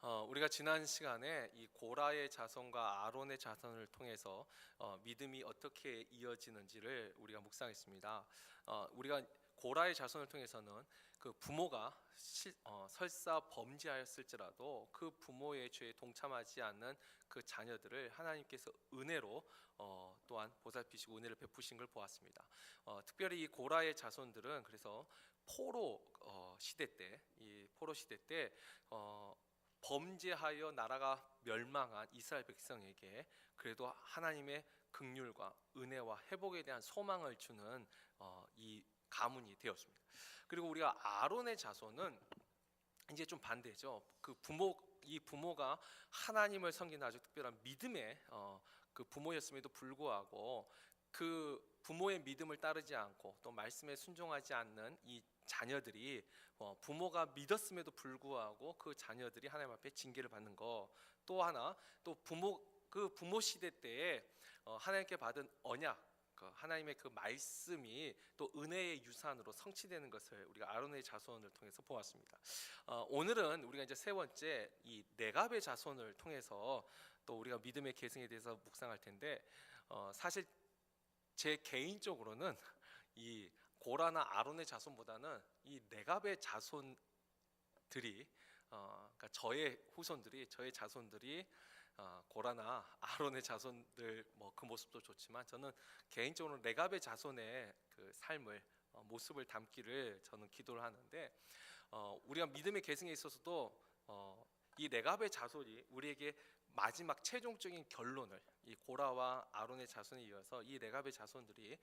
우리가 지난 시간에 이 고라의 자손과 아론의 자손을 통해서 믿음이 어떻게 이어지는지를 우리가 묵상했습니다. 우리가 고라의 자손을 통해서는 그 부모가 설사 범죄하였을지라도 그 부모의 죄에 동참하지 않는 그 자녀들을 하나님께서 은혜로 또한 보살피시고 은혜를 베푸신 걸 보았습니다. 특별히 이 고라의 자손들은 그래서 포로 시대 때, 이 포로 시대 때 범죄하여 나라가 멸망한 이스라엘 백성에게 그래도 하나님의 긍휼과 은혜와 회복에 대한 소망을 주는 이 가문이 되었습니다. 그리고 우리가 아론의 자손은 이제 좀 반대죠. 이 부모가 하나님을 섬기는 아주 특별한 믿음의 그 부모였음에도 불구하고 그 부모의 믿음을 따르지 않고 또 말씀에 순종하지 않는 이 자녀들이 부모가 믿었음에도 불구하고 그 자녀들이 하나님 앞에 징계를 받는 거, 또 하나 또 부모 시대 때에 하나님께 받은 언약, 하나님의 그 말씀이 또 은혜의 유산으로 성취되는 것을 우리가 아론의 자손을 통해서 보았습니다. 오늘은 우리가 이제 세 번째 이 네갑의 자손을 통해서 또 우리가 믿음의 계승에 대해서 묵상할 텐데, 사실 제 개인적으로는 이 고라나 아론의 자손보다는 이 네갑의 자손들이, 그러니까 저의 후손들이, 저의 자손들이 고라나 아론의 자손들 그 모습도 좋지만 저는 개인적으로 네갑의 자손의 그 삶을 모습을 담기를 저는 기도를 하는데, 우리가 믿음의 계승에 있어서도 이 네갑의 자손이 우리에게 마지막 최종적인 결론을, 이 고라와 아론의 자손에 이어서 이 네갑의 자손들이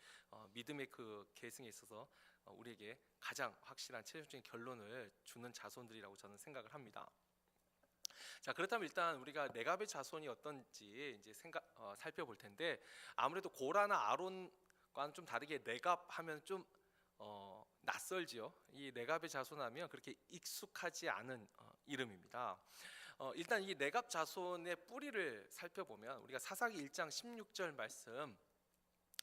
믿음의 그 계승에 있어서 우리에게 가장 확실한 최종적인 결론을 주는 자손들이라고 저는 생각을 합니다. 자, 그렇다면 일단 우리가 네갑의 자손이 어떤지 이제 살펴볼 텐데, 아무래도 고라나 아론과는 좀 다르게 네갑 하면 좀 낯설지요. 이 네갑의 자손하면 그렇게 익숙하지 않은 이름입니다. 일단 이 네갑 자손의 뿌리를 살펴보면 우리가 사사기 1장 16절 말씀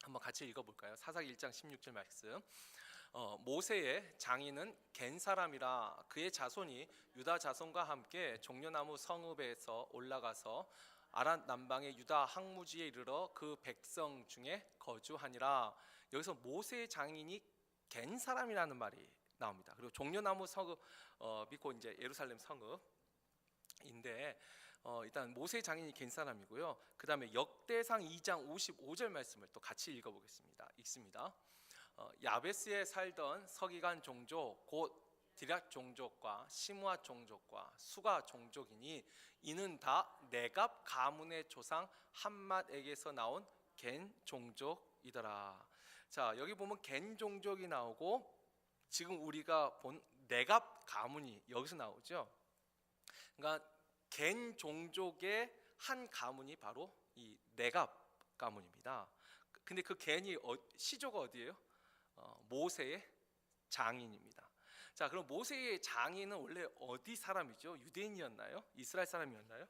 한번 같이 읽어볼까요? 사사기 1장 16절 말씀. 모세의 장인은 겐 사람이라 그의 자손이 유다 자손과 함께 종려나무 성읍에서 올라가서 아랏 남방의 유다 항무지에 이르러 그 백성 중에 거주하니라. 여기서 모세의 장인이 겐 사람이라는 말이 나옵니다. 그리고 종려나무 성읍이 곧 이제 예루살렘 성읍인데, 일단 모세의 장인이 겐 사람이고요. 그 다음에 역대상 2장 55절 말씀을 또 같이 읽어보겠습니다. 읽습니다. 야베스에 살던 서기관 종족 곧 디락 종족과 시므아 종족과 수가 종족이니 이는 다 네갑 가문의 조상 함맛에게서 나온 겐 종족이더라. 자, 여기 보면 겐 종족이 나오고 지금 우리가 본 네갑 가문이 여기서 나오죠. 그러니까 겐 종족의 한 가문이 바로 이 네갑 가문입니다. 근데 그 겐이 시조가 어디예요? 모세의 장인입니다. 자, 그럼 모세의 장인은 원래 어디 사람이죠? 유대인이었나요? 이스라엘 사람이었나요?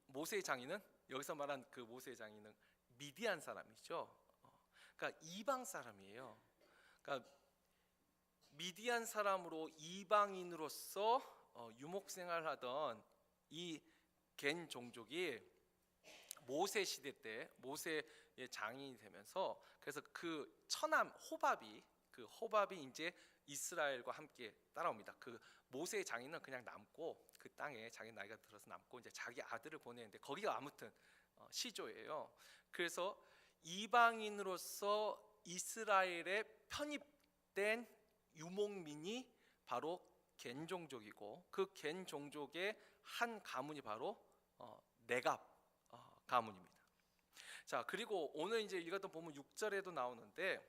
모세의 장인은, 여기서 말한 그 모세의 장인은 미디안 사람이죠. 그러니까 이방 사람이에요. 그러니까 미디안 사람으로 이방인으로서 유목생활하던 이 겐 종족이 모세 시대 때 모세의 장인이 되면서, 그래서 그 처남 호밥이 이제 이스라엘과 함께 따라옵니다. 그 모세의 장인은 그냥 남고 그 땅에 자기 나이가 들어서 남고 이제 자기 아들을 보내는데 거기가 아무튼 시조예요. 그래서 이방인으로서 이스라엘에 편입된 유목민이 바로 겐 종족이고, 그 겐 종족의 한 가문이 바로 네갑 가문입니다. 자, 그리고 오늘 이제 읽었던 본문 6절에도 나오는데,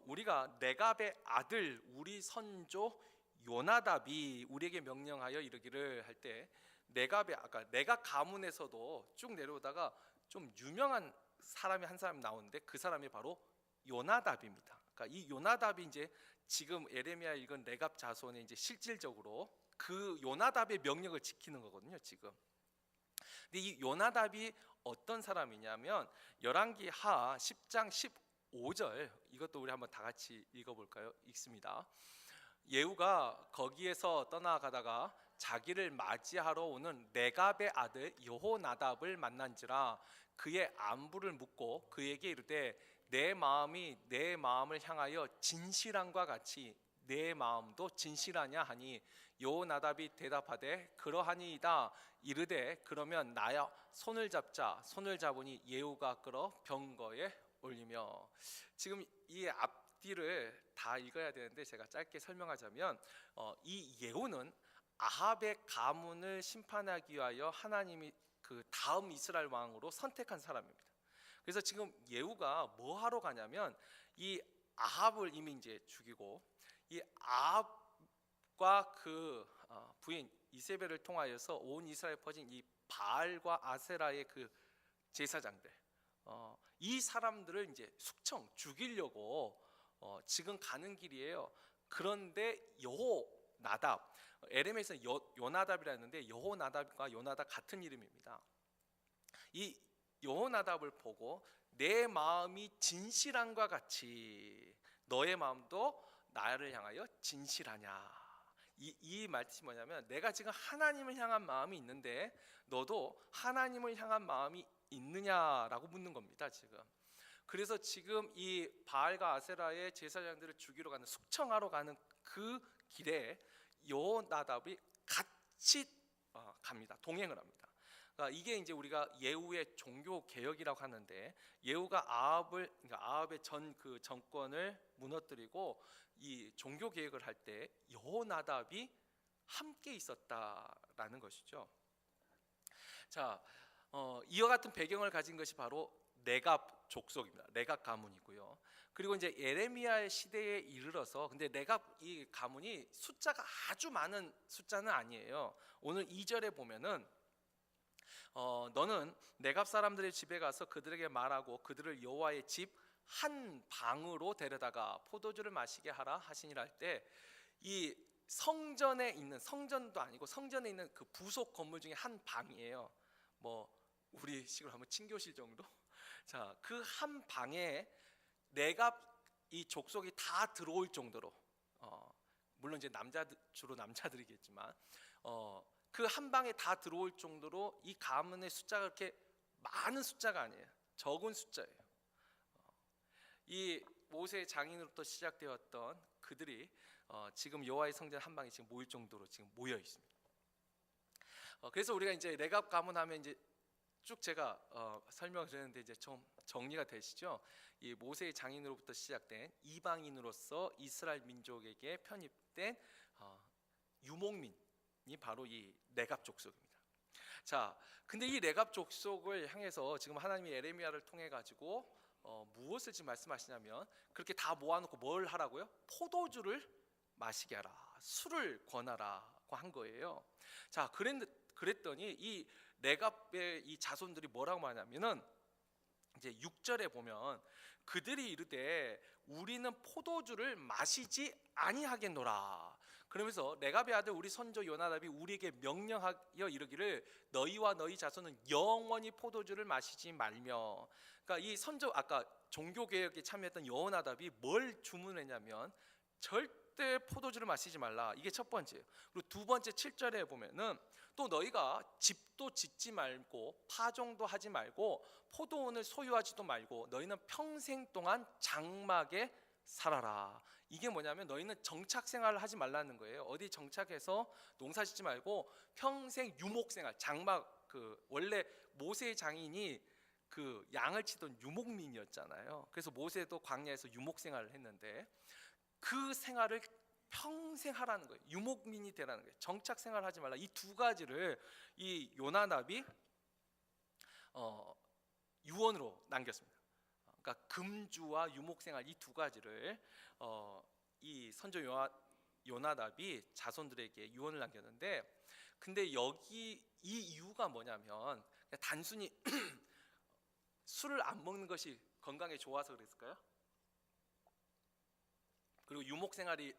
우리가 네갑의 아들 우리 선조 요나답이 우리에게 명령하여 이르기를 할 때, 아까 네갑 가문에서도 쭉 내려오다가 좀 유명한 사람이 한 사람 나오는데 그 사람이 바로 요나답입니다. 그러니까 이 요나답이 이제 지금 에레미야 읽은 네갑 자손의 이제 실질적으로 그 요나답의 명령을 지키는 거거든요, 지금. 근데 이 요나답이 어떤 사람이냐면 열왕기 하 10장 15절, 이것도 우리 한번 다 같이 읽어볼까요? 읽습니다. 예후가 거기에서 떠나가다가 자기를 맞이하러 오는 레갑의 아들 여호나답을 만난지라 그의 안부를 묻고 그에게 이르되 내 마음이 내 마음을 향하여 진실함과 같이 내 마음도 진실하냐 하니 여호나답이 대답하되 그러하니이다. 이르되 그러면 나야 손을 잡자. 손을 잡으니 예후가 끌어 병거에 올리며. 지금 이 앞뒤를 다 읽어야 되는데 제가 짧게 설명하자면 이 예후는 아합의 가문을 심판하기 위하여 하나님이 그 다음 이스라엘 왕으로 선택한 사람입니다. 그래서 지금 예후가 뭐 하러 가냐면 이 아합을 이미 이제 죽이고 이 아합과 그 부인 이세벨을 통하여서 온 이스라엘 퍼진 이 바알과 아세라의 그 제사장들, 이 사람들을 이제 숙청 죽이려고 지금 가는 길이에요. 그런데 여호나답, 에레미야에서 요나답이라 했는데 여호나답과 요나답 같은 이름입니다. 이 여호나답을 보고 내 마음이 진실함과 같이 너의 마음도 나를 향하여 진실하냐. 이 말씀이 뭐냐면 내가 지금 하나님을 향한 마음이 있는데 너도 하나님을 향한 마음이 있느냐라고 묻는 겁니다. 지금. 그래서 지금 이 바알과 아세라의 제사장들을 죽이러 가는 숙청하러 가는 그 길에 여호나답이 같이 갑니다. 동행을 합니다. 그러니까 이게 이제 우리가 예후의 종교 개혁이라고 하는데 예후가 아합의 전 그 정권을 무너뜨리고 이 종교 개혁을 할 때 여호나답이 함께 있었다라는 것이죠. 자, 이와 같은 배경을 가진 것이 바로 레갑 족속입니다. 레갑 가문이고요. 그리고 이제 예레미야의 시대에 이르러서 근데 레갑 이 가문이 숫자가 아주 많은 숫자는 아니에요. 오늘 2절에 보면은 너는 레갑 사람들의 집에 가서 그들에게 말하고 그들을 여호와의 집 한 방으로 데려다가 포도주를 마시게 하라 하시니라 할 때 이 성전에 있는 성전도 아니고 성전에 있는 그 부속 건물 중에 한 방이에요. 뭐 우리 식으로 하면 친교실 정도. 자, 그 한 방에 레갑 이 족속이 다 들어올 정도로 물론 이제 주로 남자들이겠지만 그 한 방에 다 들어올 정도로 이 가문의 숫자가 그렇게 많은 숫자가 아니에요. 적은 숫자예요. 이 모세의 장인으로부터 시작되었던 그들이 지금 여호와의 성전 한 방에 지금 모일 정도로 지금 모여 있습니다. 그래서 우리가 이제 레갑 가문 하면 이제 쭉 제가 설명을 드렸는데 이제 좀 정리가 되시죠? 이 모세의 장인으로부터 시작된 이방인으로서 이스라엘 민족에게 편입된 유목민이 바로 이 레갑 족속입니다. 자, 근데 이 레갑 족속을 향해서 지금 하나님이 에레미야를 통해 가지고 무엇을 지금 말씀하시냐면 그렇게 다 모아놓고 뭘 하라고요? 포도주를 마시게 하라, 술을 권하라고 한 거예요. 자, 그랬더니 이 레갑의 이 자손들이 뭐라고 말하냐면은 이제 6절에 보면 그들이 이르되 우리는 포도주를 마시지 아니하겠노라. 그러면서 레갑의 아들 우리 선조 요나답이 우리에게 명령하여 이르기를 너희와 너희 자손은 영원히 포도주를 마시지 말며. 그러니까 이 선조 아까 종교 개혁에 참여했던 여호나답이 뭘 주문했냐면 절대 포도주를 마시지 말라. 이게 첫 번째예요. 그리고 두 번째 7절에 보면은 또 너희가 집도 짓지 말고 파종도 하지 말고 포도원을 소유하지도 말고 너희는 평생 동안 장막에 살아라. 이게 뭐냐면 너희는 정착 생활을 하지 말라는 거예요. 어디 정착해서 농사 짓지 말고 평생 유목 생활, 장막 그 원래 모세의 장인이 그 양을 치던 유목민이었잖아요. 그래서 모세도 광야에서 유목 생활을 했는데 그 생활을 평생 하라는 거예요. 유목민이 되라는 거예요. 정착 생활하지 말라. 이 두 가지를 이 요나답이 유언으로 남겼습니다. 그러니까 금주와 유목 생활 이 두 가지를 이 선조 요나답이 자손들에게 유언을 남겼는데 근데 여기 이 이유가 뭐냐면 단순히 술을 안 먹는 것이 건강에 좋아서 그랬을까요? 그리고 유목 생활이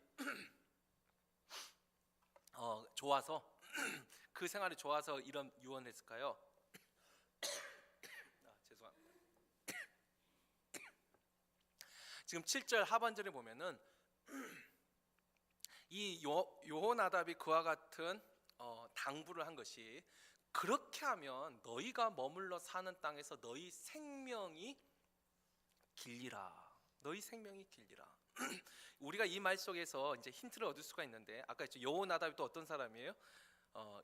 좋아서 그 생활이 좋아서 이런 유언을 했을까요? 죄송합니다. 지금 7절 하반절에 보면은 이 요호나답이 그와 같은 당부를 한 것이, 그렇게 하면 너희가 머물러 사는 땅에서 너희 생명이 길리라. 너희 생명이 길리라. 우리가 이 말 속에서 이제 힌트를 얻을 수가 있는데, 아까 이제 여호나답이 또 어떤 사람이에요?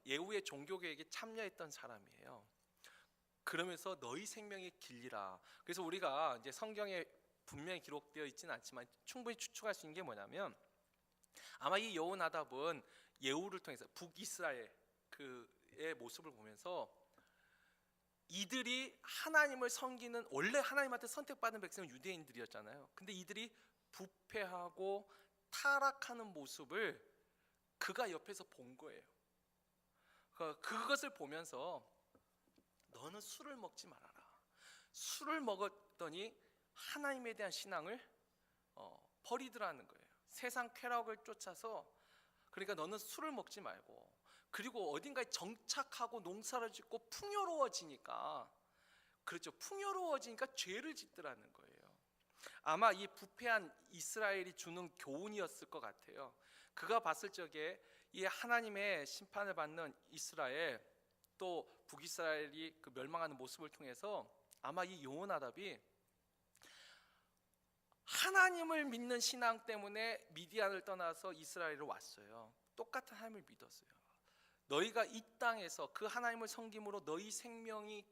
예후의 종교개혁에 참여했던 사람이에요. 그러면서 너희 생명이 길리라. 그래서 우리가 이제 성경에 분명히 기록되어 있지는 않지만 충분히 추측할 수 있는 게 뭐냐면, 아마 이 여호나답은 예후를 통해서 북이스라엘 그의 모습을 보면서, 이들이 하나님을 섬기는, 원래 하나님한테 선택받은 백성은 유대인들이었잖아요. 근데 이들이 부패하고 타락하는 모습을 그가 옆에서 본 거예요. 그것을 보면서 너는 술을 먹지 말아라. 술을 먹었더니 하나님에 대한 신앙을 버리더라는 거예요. 세상 쾌락을 쫓아서. 그러니까 너는 술을 먹지 말고, 그리고 어딘가에 정착하고 농사를 짓고 풍요로워지니까, 그렇죠, 풍요로워지니까 죄를 짓더라는 거예요. 아마 이 부패한 이스라엘이 주는 교훈이었을 것 같아요. 그가 봤을 적에 이 하나님의 심판을 받는 이스라엘, 또 북이스라엘이 그 멸망하는 모습을 통해서 아마 이 여호나답이 하나님을 믿는 신앙 때문에 미디안을 떠나서 이스라엘로 왔어요. 똑같은 하나님을 믿었어요. 너희가 이 땅에서 그 하나님을 섬김으로 너희 생명이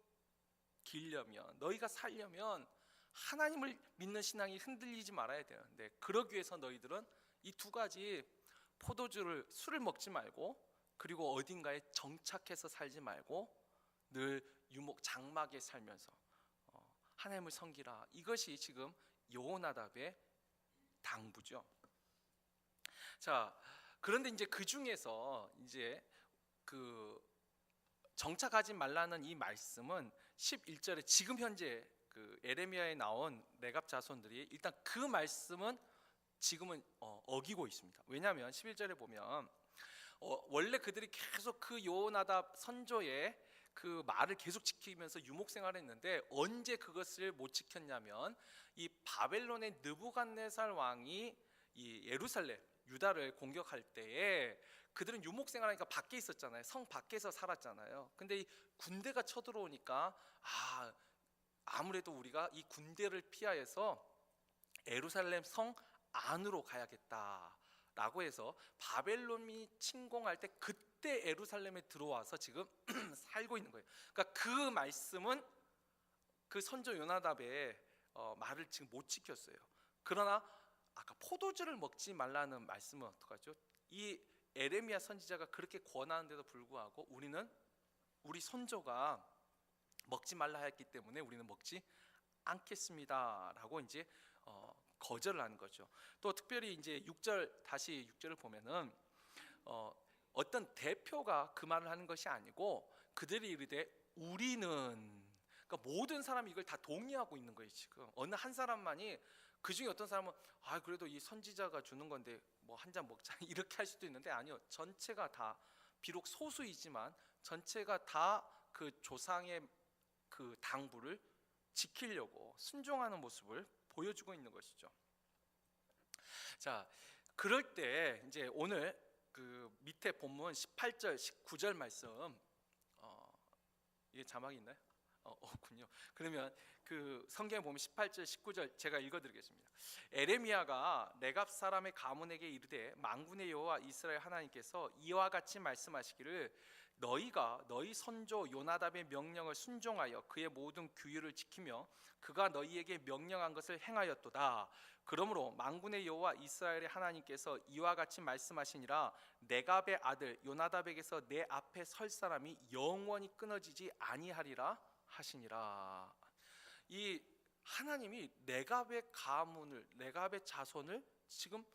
길려면, 너희가 살려면 하나님을 믿는 신앙이 흔들리지 말아야 되는데, 그러기 위해서 너희들은 이 두 가지, 술을 먹지 말고, 그리고 어딘가에 정착해서 살지 말고 늘 장막에 살면서 하나님을 섬기라. 이것이 지금 여호나답의 당부죠. 자, 그런데 이제 그 중에서 이제 그 정착하지 말라는 이 말씀은 11절에 지금 현재 그 에레미야에 나온 레갑 자손들이 일단 그 말씀은 지금은 어기고 있습니다. 왜냐하면 11절에 보면 원래 그들이 계속 그 여호나답 선조의 그 말을 계속 지키면서 유목 생활을 했는데, 언제 그것을 못 지켰냐면 이 바벨론의 느부갓네살 왕이 이 예루살렘 유다를 공격할 때에 그들은 유목 생활하니까 밖에 있었잖아요. 성 밖에서 살았잖아요. 근데 이 군대가 쳐들어오니까 아무래도 우리가 이 군대를 피하여서 예루살렘 성 안으로 가야겠다라고 해서 바벨론이 침공할 때 그때 예루살렘에 들어와서 지금 살고 있는 거예요. 그러니까 그 말씀은 그 선조 요나답의 말을 지금 못 지켰어요. 그러나 아까 포도주를 먹지 말라는 말씀은 어떡하죠? 이 에레미야 선지자가 그렇게 권하는데도 불구하고 우리 선조가 먹지 말라 했기 때문에 우리는 먹지 않겠습니다라고 이제 거절을 하는 거죠. 또 특별히 이제 다시 6절을 보면은 어떤 대표가 그 말을 하는 것이 아니고 그들이 이르되 우리는, 그러니까 모든 사람이 이걸 다 동의하고 있는 거예요. 지금 어느 한 사람만이, 그 중에 어떤 사람은 그래도 이 선지자가 주는 건데 뭐 한 잔 먹자 이렇게 할 수도 있는데, 아니요, 전체가 다, 비록 소수이지만 전체가 다 그 조상의 그 당부를 지키려고 순종하는 모습을 보여주고 있는 것이죠. 자, 그럴 때 이제 오늘 그 밑에 본문 18절 19절 말씀, 이게 자막이 있나요? 없군요. 그러면 그 성경에 보면 18절 19절 제가 읽어드리겠습니다. 에레미야가 레갑 사람의 가문에게 이르되 만군의 여호와 이스라엘 하나님께서 이와 같이 말씀하시기를 너희가 너희 선조 요나답의 명령을 순종하여 그의 모든 규율을 지키며 그가 너희에게 명령한 것을 행하였도다. 그러므로 만군의 여호와 이스라엘의 하나님께서 이와 같이 말씀하시니라 레갑의 아들 요나답에게서 내 앞에 설 사람이 영원히 끊어지지 아니하리라 하시니라. 이 하나님이 레갑의 가문을, 레갑의 자손을 지금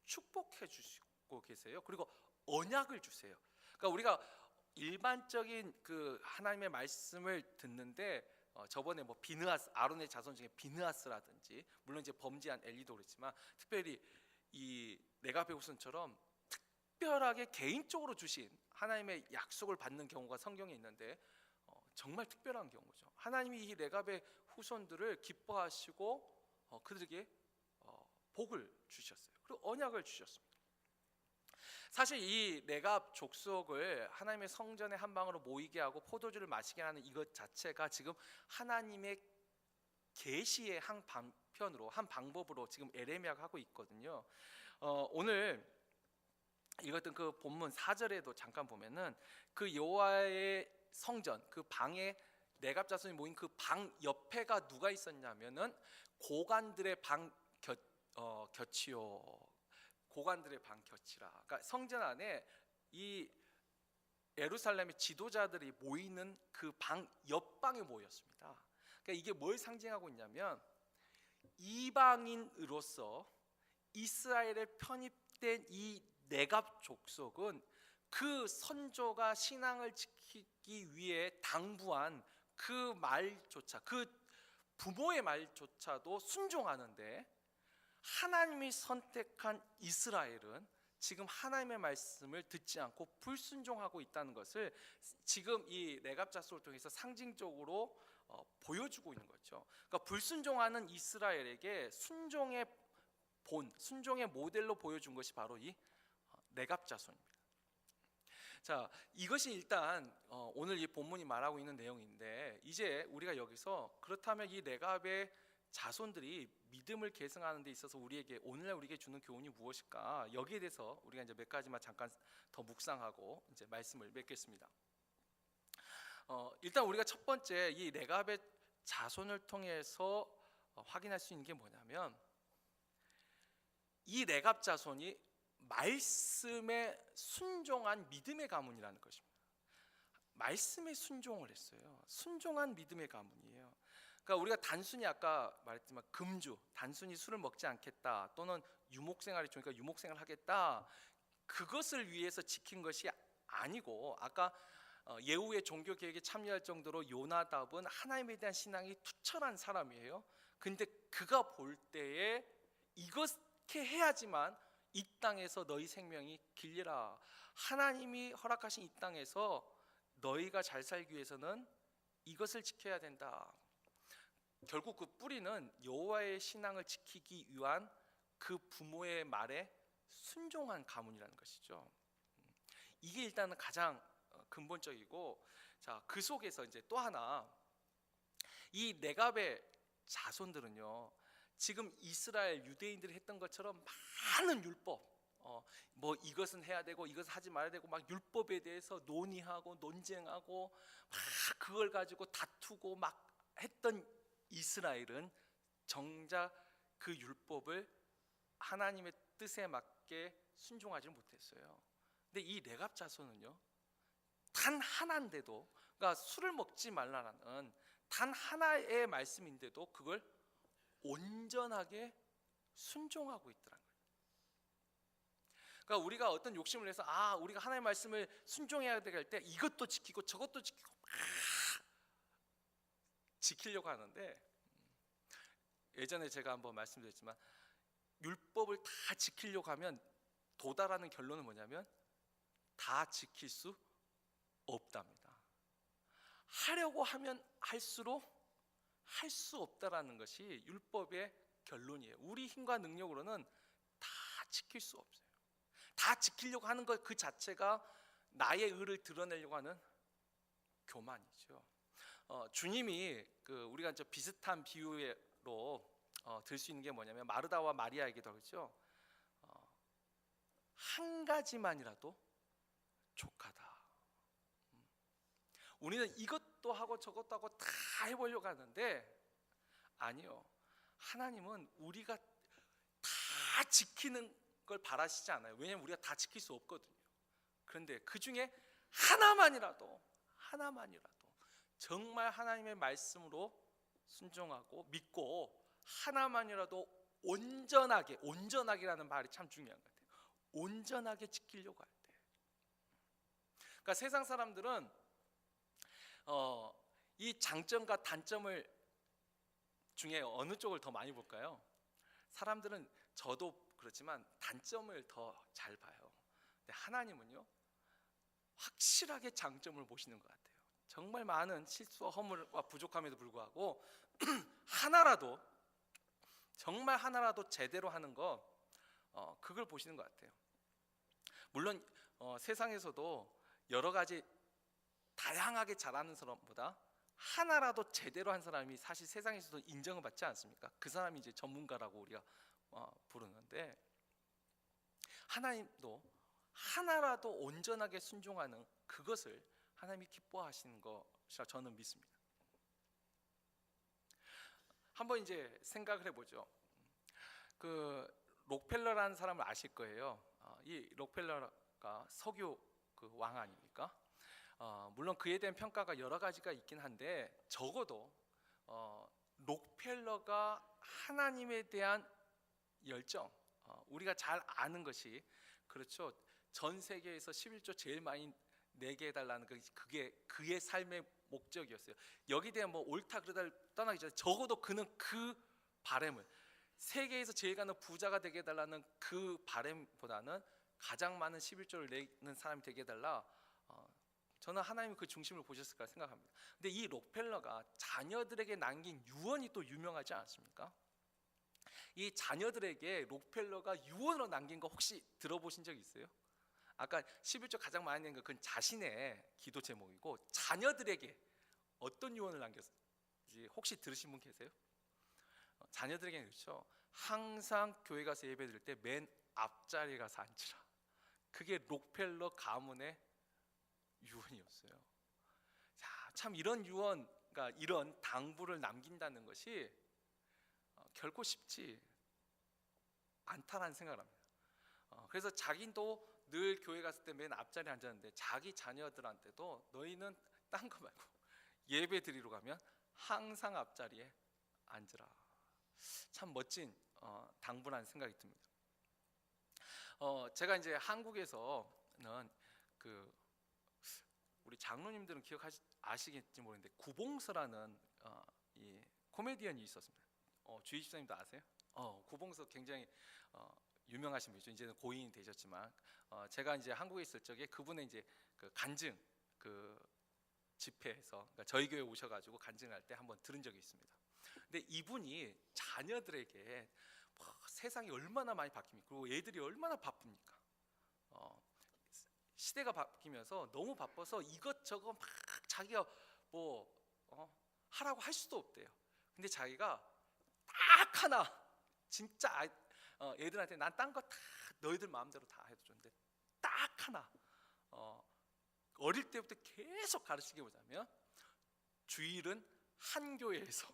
축복해 주시고 계세요. 그리고 언약을 주세요. 그러니까 우리가 일반적인 그 하나님의 말씀을 듣는데 저번에 뭐 비느하스, 아론의 자손 중에 비느하스라든지, 물론 이제 범죄한 엘리도 그렇지만, 특별히 이 레갑의 후손처럼 특별하게 개인적으로 주신 하나님의 약속을 받는 경우가 성경에 있는데 정말 특별한 경우죠. 하나님이 이 레갑의 후손들을 기뻐하시고 그들에게 복을 주셨어요. 그리고 언약을 주셨습니다. 사실 이 레갑 족속을 하나님의 성전의 한 방으로 모이게 하고 포도주를 마시게 하는 이것 자체가 지금 하나님의 계시의 한 방편으로, 한 방법으로 지금 에레미야가 하고 있거든요. 오늘 읽었던 그 본문 4절에도 잠깐 보면은 그 여호와의 성전, 그 방에 레갑 자손이 모인 그 방 옆에가 누가 있었냐면은 고관들의 방 곁이요. 고관들의 방 곁이라. 그러니까 성전 안에 이 예루살렘의 지도자들이 모이는 그 방 옆방에 모였습니다. 그러니까 이게 뭘 상징하고 있냐면 이방인으로서 이스라엘에 편입된 이 네갑 족속은 그 선조가 신앙을 지키기 위해 당부한 그 말조차, 그 부모의 말조차도 순종하는데, 하나님이 선택한 이스라엘은 지금 하나님의 말씀을 듣지 않고 불순종하고 있다는 것을 지금 이 레갑 자손을 통해서 상징적으로 보여주고 있는 거죠. 그러니까 불순종하는 이스라엘에게 순종의 본, 순종의 모델로 보여준 것이 바로 이 레갑 자손입니다. 자, 이것이 일단 오늘 이 본문이 말하고 있는 내용인데, 이제 우리가 여기서 그렇다면 이 레갑의 자손들이 믿음을 계승하는 데 있어서 우리에게, 오늘날 우리에게 주는 교훈이 무엇일까? 여기에 대해서 우리가 이제 몇 가지만 잠깐 더 묵상하고 이제 말씀을 맺겠습니다. 일단 우리가 첫 번째 이 레갑의 자손을 통해서 확인할 수 있는 게 뭐냐면, 이 레갑 자손이 말씀에 순종한 믿음의 가문이라는 것입니다. 말씀에 순종을 했어요. 순종한 믿음의 가문이에요. 그러니까 우리가 단순히 아까 말했지만 금주, 단순히 술을 먹지 않겠다, 또는 유목생활이 좋으니까 유목생활을 하겠다, 그것을 위해서 지킨 것이 아니고, 아까 예후의 종교 개혁에 참여할 정도로 요나답은 하나님에 대한 신앙이 투철한 사람이에요. 근데 그가 볼 때에 이렇게 해야지만 이 땅에서 너희 생명이 길리라, 하나님이 허락하신 이 땅에서 너희가 잘 살기 위해서는 이것을 지켜야 된다. 결국 그 뿌리는 여호와의 신앙을 지키기 위한 그 부모의 말에 순종한 가문이라는 것이죠. 이게 일단은 가장 근본적이고, 자, 그 속에서 이제 또 하나, 이 레갑의 자손들은요, 지금 이스라엘 유대인들이 했던 것처럼 많은 율법, 뭐 이것은 해야 되고 이것은 하지 말아야 되고 막 율법에 대해서 논의하고 논쟁하고 막 그걸 가지고 다투고 막 했던 이스라엘은 정작 그 율법을 하나님의 뜻에 맞게 순종하지 못했어요. 근데 이 레갑 자손은요, 단 하나인데도, 그러니까 술을 먹지 말라는 단 하나의 말씀인데도 그걸 온전하게 순종하고 있더라는 거예요. 그러니까 우리가 어떤 욕심을 내서 우리가 하나님의 말씀을 순종해야 될 때 이것도 지키고 저것도 지키고 막 지키려고 하는데, 예전에 제가 한번 말씀드렸지만 율법을 다 지키려고 하면 도달하는 결론은 뭐냐면 다 지킬 수 없답니다. 하려고 하면 할수록 할 수 없다라는 것이 율법의 결론이에요. 우리 힘과 능력으로는 다 지킬 수 없어요. 다 지키려고 하는 것 그 자체가 나의 의를 드러내려고 하는 교만이죠. 주님이 우리가 이제 비슷한 비유로 들 수 있는 게 뭐냐면 마르다와 마리아에게도 그렇죠. 한 가지만이라도 족하다. 우리는 이것도 하고 저것도 하고 다 해보려고 하는데, 아니요, 하나님은 우리가 다 지키는 걸 바라시지 않아요. 왜냐하면 우리가 다 지킬 수 없거든요. 그런데 그 중에 하나만이라도 정말 하나님의 말씀으로 순종하고 믿고, 하나만이라도 온전하게라는 말이 참 중요한 것 같아요. 온전하게 지키려고 할 때. 그러니까 세상 사람들은 이 장점과 단점을 중에 어느 쪽을 더 많이 볼까요? 사람들은, 저도 그렇지만 단점을 더 잘 봐요. 근데 하나님은요, 확실하게 장점을 보시는 것 같아요. 정말 많은 실수와 허물과 부족함에도 불구하고 정말 하나라도 제대로 하는 거, 그걸 보시는 것 같아요. 물론 세상에서도 여러 가지 다양하게 잘하는 사람보다 하나라도 제대로 한 사람이 사실 세상에서도 인정을 받지 않습니까? 그 사람이 이제 전문가라고 우리가 부르는데, 하나님도 하나라도 온전하게 순종하는 그것을 하나님이 기뻐하시는 것이라 저는 믿습니다. 한번 이제 생각을 해보죠. 그 록펠러라는 사람을 아실 거예요. 이 록펠러가 석유 그 왕 아닙니까? 물론 그에 대한 평가가 여러 가지가 있긴 한데, 적어도 록펠러가 하나님에 대한 열정, 우리가 잘 아는 것이 그렇죠. 전 세계에서 11조 제일 많이 내게 해달라는 그게 그의 삶의 목적이었어요. 여기 대한 뭐 옳다 그르다를 떠나기 전에 적어도 그는 그 바램을, 세계에서 제일 가는 부자가 되게 해달라는 그 바램보다는 가장 많은 11조를 내는 사람이 되게 해달라, 저는 하나님이 그 중심을 보셨을 거라 생각합니다. 근데 이 록펠러가 자녀들에게 남긴 유언이 또 유명하지 않습니까? 이 자녀들에게 록펠러가 유언으로 남긴 거 혹시 들어보신 적 있어요? 아까 11조 가장 많이 낸 거 그건 자신의 기도 제목이고, 자녀들에게 어떤 유언을 남겼는지 혹시 들으신 분 계세요? 자녀들에게는 그렇죠. 항상 교회 가서 예배 드릴 때 맨 앞자리에 가서 앉으라. 그게 록펠러 가문의 유언이었어요. 자, 참 이런 유언, 그러니까 이런 당부를 남긴다는 것이 결코 쉽지 않다라는 생각을 합니다. 그래서 자기도 늘 교회 갔을 때 맨 앞자리에 앉았는데, 자기 자녀들한테도 너희는 딴 거 말고 예배 드리러 가면 항상 앞자리에 앉으라. 참 멋진 당부라는 생각이 듭니다. 제가 이제 한국에서는 그 우리 장로님들은 아시겠지 모르겠는데, 구봉서라는 이 코미디언이 있었습니다. 주희 집사님도 아세요? 구봉서 굉장히 유명하신 분이죠. 이제는 고인이 되셨지만, 제가 이제 한국에 있을 적에 그분의 이제 그 간증 그 집회에서, 그러니까 저희 교회 오셔가지고 간증할 때 한번 들은 적이 있습니다. 근데 이분이 자녀들에게 세상이 얼마나 많이 바뀝니까? 그리고 애들이 얼마나 바쁩니까? 시대가 바뀌면서 너무 바빠서 이것저것 막 자기가 뭐 하라고 할 수도 없대요. 근데 자기가 딱 하나, 진짜 애들한테 난 딴 거 다 너희들 마음대로 다 해도 좋은데 딱 하나, 어릴 때부터 계속 가르치게 보자면, 주일은 한 교회에서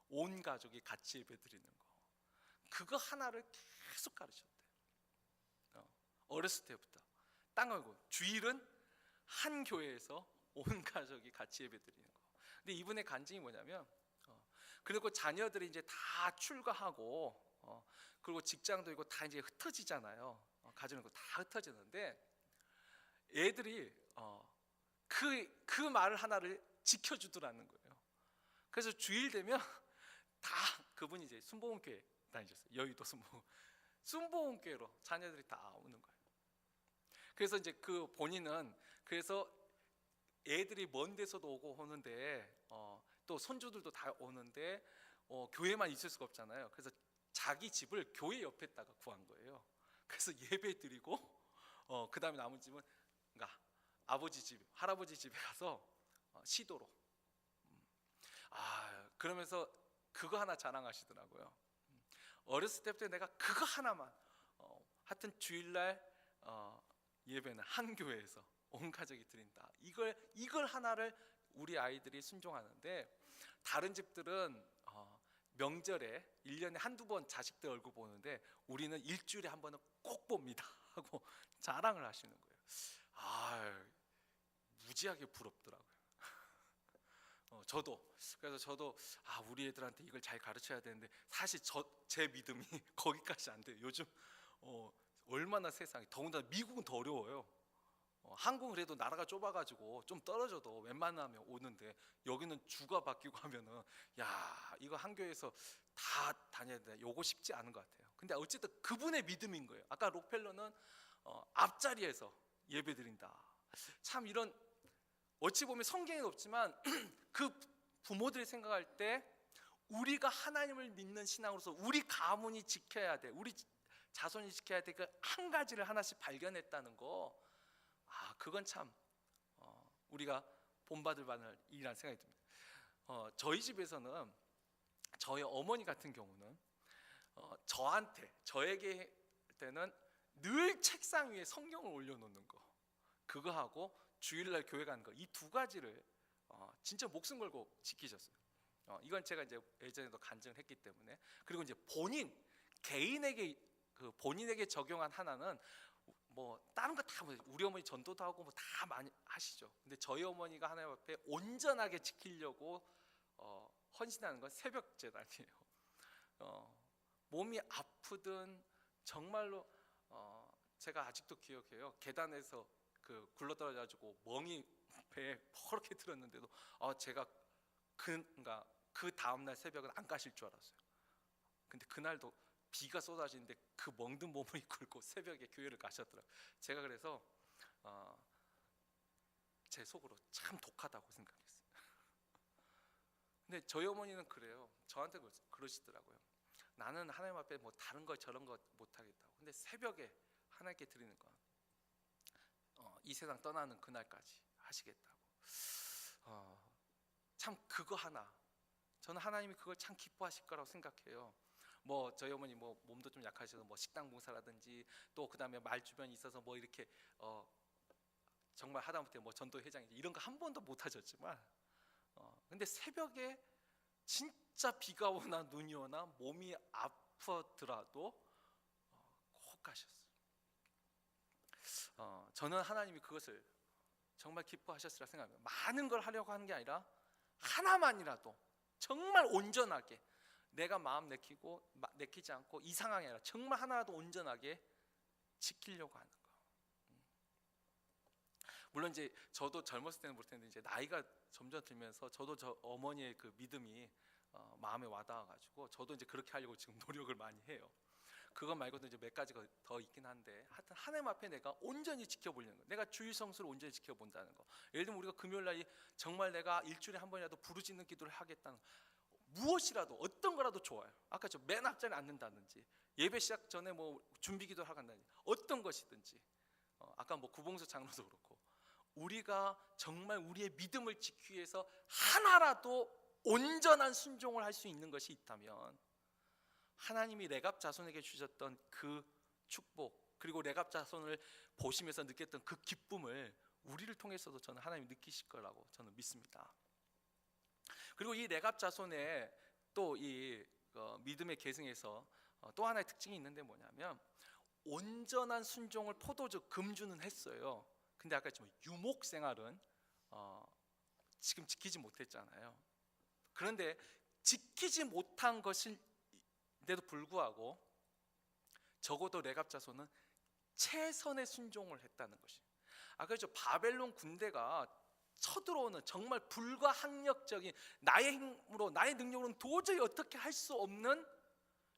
온 가족이 같이 예배 드리는 거, 그거 하나를 계속 가르쳤대요. 어렸을 때부터 딴 거고, 주일은 한 교회에서 온 가족이 같이 예배 드리는 거. 근데 이분의 간증이 뭐냐면, 그리고 자녀들이 이제 다 출가하고 그리고 직장도 있고 다 이제 흩어지잖아요. 가정이고 다 흩어지는데, 애들이 그 말을 하나를 지켜주더라는 거예요. 그래서 주일 되면 다, 그분이 이제 순복음교회 다니셨어요. 여의도 순복음교회로 자녀들이 다 오는 거예요. 그래서 이제 그 본인은, 그래서 애들이 먼 데서도 오고 오는데 또 손주들도 다 오는데 교회만 있을 수가 없잖아요. 그래서 자기 집을 교회 옆에다가 구한 거예요. 그래서 예배 드리고 그 다음에 남은 집은 그러니까 아버지 집, 할아버지 집에 가서 시도로 그러면서 그거 하나 자랑하시더라고요. 어렸을 때부터 내가 그거 하나만, 하여튼 주일날 예배는 한 교회에서 온 가족이 드린다. 이걸 하나를 우리 아이들이 순종하는데, 다른 집들은 명절에 1년에 한두 번 자식들 얼굴 보는데 우리는 일주일에 한 번은 꼭 봅니다 하고 자랑을 하시는 거예요. 무지하게 부럽더라고요. 그래서 저도 우리 애들한테 이걸 잘 가르쳐야 되는데, 사실 제 믿음이 거기까지 안 돼요. 요즘 얼마나 세상이, 더군다나 미국은 더 어려워요. 한국은 그래도 나라가 좁아가지고 좀 떨어져도 웬만하면 오는데, 여기는 주가 바뀌고 하면은 이거 한 교회에서 다 다녀야 돼. 요거 쉽지 않은 것 같아요. 근데 어쨌든 그분의 믿음인 거예요. 아까 록펠러는 앞자리에서 예배 드린다. 참 이런, 어찌 보면 성경에는 없지만 그 부모들이 생각할 때 우리가 하나님을 믿는 신앙으로서 우리 가문이 지켜야 돼, 우리 자손이 지켜야 될 그 한 가지를 하나씩 발견했다는 거, 그건 참 우리가 본받을 만한 일이라는 생각이 듭니다. 저희 집에서는 저희 어머니 같은 경우는 저에게 때는 늘 책상 위에 성경을 올려놓는 거, 그거 하고 주일날 교회 가는 거, 이 두 가지를 진짜 목숨 걸고 지키셨어요. 이건 제가 이제 예전에도 간증을 했기 때문에. 그리고 이제 본인에게 적용한 하나는 뭐 다른 거 다, 우리 어머니 전도도 하고 뭐 다 많이 하시죠. 근데 저희 어머니가 하나님 앞에 온전하게 지키려고 헌신하는 건 새벽 제단이에요. 몸이 아프든 정말로 제가 아직도 기억해요. 계단에서 굴러떨어져가지고 멍이 배에 퍼렇게 들었는데도 제가 그 다음날 새벽은 안 가실 줄 알았어요. 근데 그날도 비가 쏟아지는데 그 멍든 몸을 이끌고 새벽에 교회를 가셨더라고요. 제가 그래서 제 속으로 참 독하다고 생각했어요. 근데 저희 어머니는 그래요. 저한테 그러시더라고요. 나는 하나님 앞에 뭐 다른 거 저런 거 못하겠다고. 근데 새벽에 하나님께 드리는 건 이 세상 떠나는 그날까지 하시겠다고. 참 그거 하나, 저는 하나님이 그걸 참 기뻐하실 거라고 생각해요. 뭐 저희 어머니 뭐 몸도 좀 약하셔서 뭐 식당 봉사라든지 또 그다음에 말 주변에 있어서 뭐 이렇게 정말 하다못해 뭐 전도 회장이지 이런 거 한 번도 못 하셨지만 근데 새벽에 진짜 비가 오나 눈이 오나 몸이 아프더라도 꼭 가셨어요. 저는 하나님이 그것을 정말 기뻐하셨으라 생각합니다. 많은 걸 하려고 하는 게 아니라 하나만이라도 정말 온전하게, 내가 마음 내키지 않고 이 상황이 아니라 정말 하나라도 온전하게 지키려고 하는 거. 물론 이제 저도 젊었을 때는 모를 텐데 이제 나이가 점점 들면서 저도 저 어머니의 그 믿음이 마음에 와닿아가지고 저도 이제 그렇게 하려고 지금 노력을 많이 해요. 그것 말고도 이제 몇 가지가 더 있긴 한데, 하여튼 하나님 앞에 내가 온전히 지켜보려는 거, 내가 주일 성수를 온전히 지켜본다는 거. 예를 들면 우리가 금요일 날 정말 내가 일주일에 한 번이라도 부르짖는 기도를 하겠다는 거. 무엇이라도 어떤 거라도 좋아요. 아까 저 맨 앞자리에 앉는다든지 예배 시작 전에 뭐 준비 기도를 하고 간다든지 어떤 것이든지 아까 뭐 구봉수 장로도 그렇고 우리가 정말 우리의 믿음을 지키기 위해서 하나라도 온전한 순종을 할 수 있는 것이 있다면 하나님이 레갑 자손에게 주셨던 그 축복, 그리고 레갑 자손을 보시면서 느꼈던 그 기쁨을 우리를 통해서도 저는 하나님이 느끼실 거라고 저는 믿습니다. 그리고 이 레갑 자손의 또 이 믿음의 계승에서 또 하나의 특징이 있는데 뭐냐면 온전한 순종을 포도주 금주는 했어요. 근데 아까 좀 유목 생활은 지금 지키지 못했잖아요. 그런데 지키지 못한 것인데도 불구하고 적어도 레갑 자손은 최선의 순종을 했다는 것이에요. 아까 저 바벨론 군대가 쳐들어오는 정말 불가항력적인, 나의 힘으로 나의 능력으로는 도저히 어떻게 할 수 없는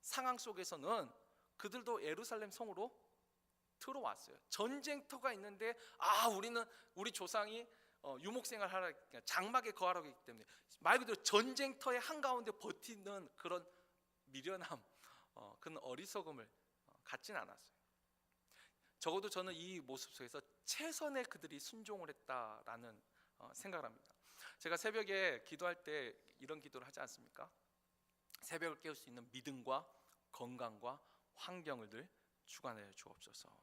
상황 속에서는 그들도 예루살렘 성으로 들어왔어요. 전쟁터가 있는데 우리 조상이 유목생활 하라, 장막에 거하라고 했기 때문에 말 그대로 전쟁터의 한가운데 버티는 그런 미련함, 그런 어리석음을 갖진 않았어요. 적어도 저는 이 모습 속에서 최선의 그들이 순종을 했다라는 생각을 합니다. 제가 새벽에 기도할 때 이런 기도를 하지 않습니까? 새벽을 깨울 수 있는 믿음과 건강과 환경을 늘 주관하여 주옵소서.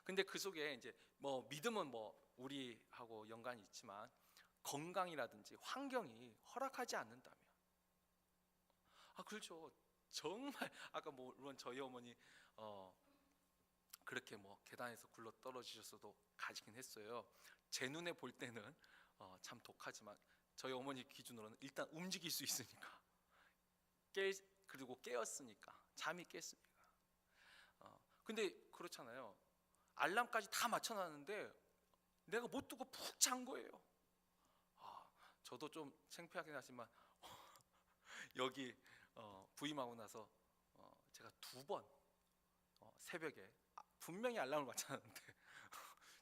근데 그 속에 이제 뭐 믿음은 뭐 우리하고 연관이 있지만 건강이라든지 환경이 허락하지 않는다면, 그렇죠. 정말 아까 뭐 물론 저희 어머니 그렇게 뭐 계단에서 굴러 떨어지셨어도 가지긴 했어요. 제 눈에 볼 때는 참 독하지만 저희 어머니 기준으로는 일단 움직일 수 있으니까 그리고 깨었으니까 잠이 깼으니까. 근데 그렇잖아요. 알람까지 다 맞춰놨는데 내가 못 두고 푹 잔 거예요. 저도 좀 창피하긴 하지만 여기 부임하고 나서 제가 2번 새벽에 분명히 알람을 맞춰놨는데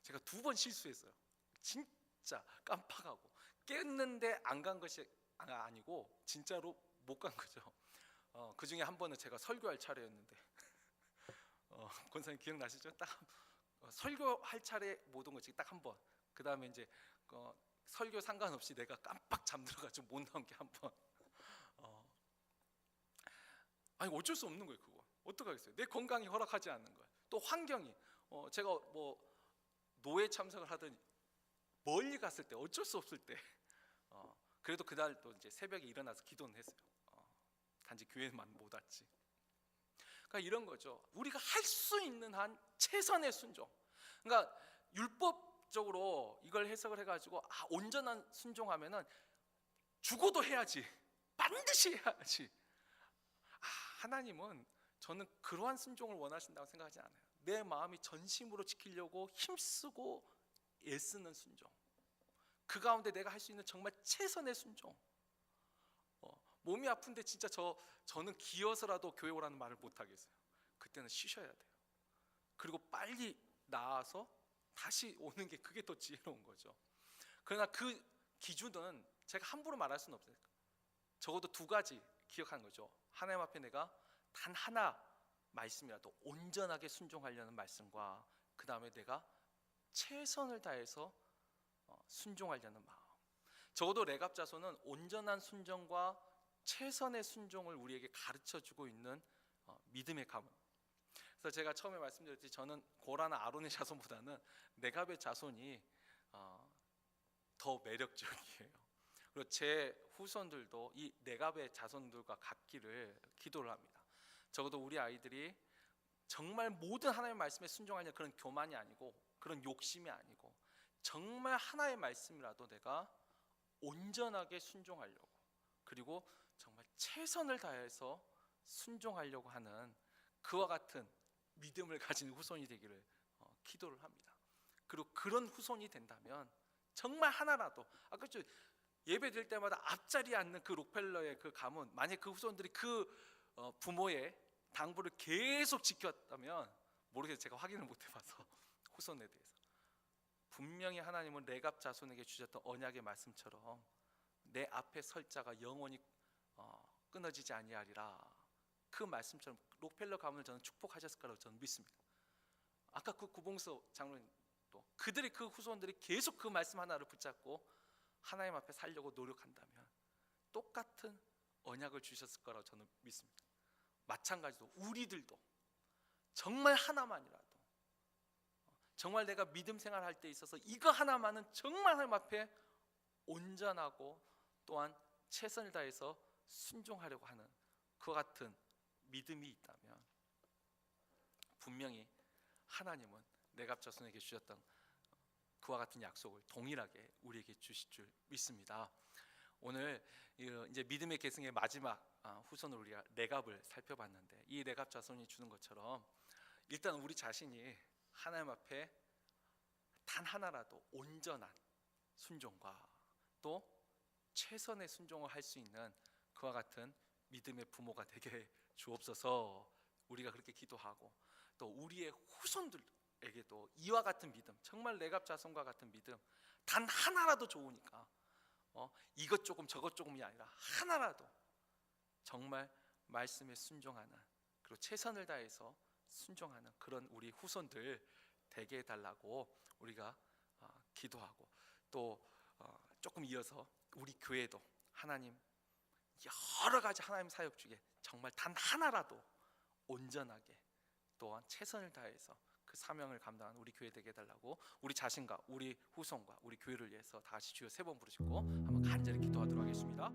제가 2번 실수했어요. 진짜 깜빡하고 깼는데 안 간 것이 아니고 진짜로 못 간 거죠. 그 중에 한 번은 제가 설교할 차례였는데 권사님 기억나시죠? 딱 설교할 차례 모든 것이 딱 한 번. 그 다음에 이제 설교 상관없이 내가 깜빡 잠들어가지고 못 나온 게 한 번. 아니 어쩔 수 없는 거예요. 그거 어떡하겠어요? 내 건강이 허락하지 않는 거예요. 또 환경이 제가 뭐 노예 참석을 하든 멀리 갔을 때 어쩔 수 없을 때 그래도 그날 또 이제 새벽에 일어나서 기도는 했어요. 단지 교회만 못 왔지. 그러니까 이런 거죠. 우리가 할 수 있는 한 최선의 순종. 그러니까 율법적으로 이걸 해석을 해가지고 온전한 순종하면은 죽어도 해야지, 반드시 해야지. 하나님은 저는 그러한 순종을 원하신다고 생각하지 않아요. 내 마음이 전심으로 지키려고 힘쓰고 애쓰는 순종. 그 가운데 내가 할 수 있는 정말 최선의 순종. 몸이 아픈데 진짜 저는 기어서라도 교회 오라는 말을 못 하겠어요. 그때는 쉬셔야 돼요. 그리고 빨리 나아서 다시 오는 게 그게 더 지혜로운 거죠. 그러나 그 기준은 제가 함부로 말할 수는 없어요. 적어도 두 가지 기억하는 거죠. 하나님 앞에 내가 단 하나 말씀이라도 온전하게 순종하려는 말씀과 그 다음에 내가 최선을 다해서 순종하려는 마음. 적어도 레갑자손은 온전한 순종과 최선의 순종을 우리에게 가르쳐주고 있는 믿음의 가문. 그래서 제가 처음에 말씀드렸듯이 저는 고라나 아론의 자손보다는 레갑의 자손이 더 매력적이에요. 그리고 제 후손들도 이 레갑의 자손들과 같기를 기도를 합니다. 적어도 우리 아이들이 정말 모든 하나님의 말씀에 순종하려는 그런 교만이 아니고 그런 욕심이 아니고 정말 하나의 말씀이라도 내가 온전하게 순종하려고 그리고 정말 최선을 다해서 순종하려고 하는 그와 같은 믿음을 가진 후손이 되기를 기도를 합니다. 그리고 그런 후손이 된다면 정말 하나라도 아까 예배 드릴 때마다 앞자리에 앉는 그 록펠러의 그 가문, 만약 그 후손들이 그 부모의 당부를 계속 지켰다면 모르겠어요. 제가 확인을 못 해봐서 후손에 대해서 분명히 하나님은 레갑 자손에게 주셨던 언약의 말씀처럼 내 앞에 설 자가 영원히 끊어지지 아니하리라. 그 말씀처럼 록펠러 가문을 저는 축복하셨을 거라고 저는 믿습니다. 아까 그 구봉서 장로님도 그들이 그 후손들이 계속 그 말씀 하나를 붙잡고 하나님 앞에 살려고 노력한다면 똑같은 언약을 주셨을 거라고 저는 믿습니다. 마찬가지로 우리들도 정말 하나만이라도 정말 내가 믿음 생활할 때 있어서 이거 하나만은 정말 하나님 앞에 온전하고 또한 최선을 다해서 순종하려고 하는 그와 같은 믿음이 있다면 분명히 하나님은 레갑 자손에게 주셨던 그와 같은 약속을 동일하게 우리에게 주실 줄 믿습니다. 오늘 이제 믿음의 계승의 마지막 후손으로 우리가 레갑을 살펴봤는데 이 레갑 자손이 주는 것처럼 일단 우리 자신이 하나님 앞에 단 하나라도 온전한 순종과 또 최선의 순종을 할 수 있는 그와 같은 믿음의 부모가 되게 주옵소서. 우리가 그렇게 기도하고 또 우리의 후손들에게도 이와 같은 믿음, 정말 레갑 자손과 같은 믿음 단 하나라도 좋으니까 이것 조금 저것 조금이 아니라 하나라도 정말 말씀에 순종하는 그리고 최선을 다해서 순종하는 그런 우리 후손들 되게 해달라고 우리가 기도하고 또 조금 이어서 우리 교회도 하나님 여러 가지 하나님 사역 중에 정말 단 하나라도 온전하게 또한 최선을 다해서 그 사명을 감당하는 우리 교회 되게 해달라고 우리 자신과 우리 후손과 우리 교회를 위해서 다 같이 주여 3번 부르시고 한번 간절히 기도하도록 하겠습니다.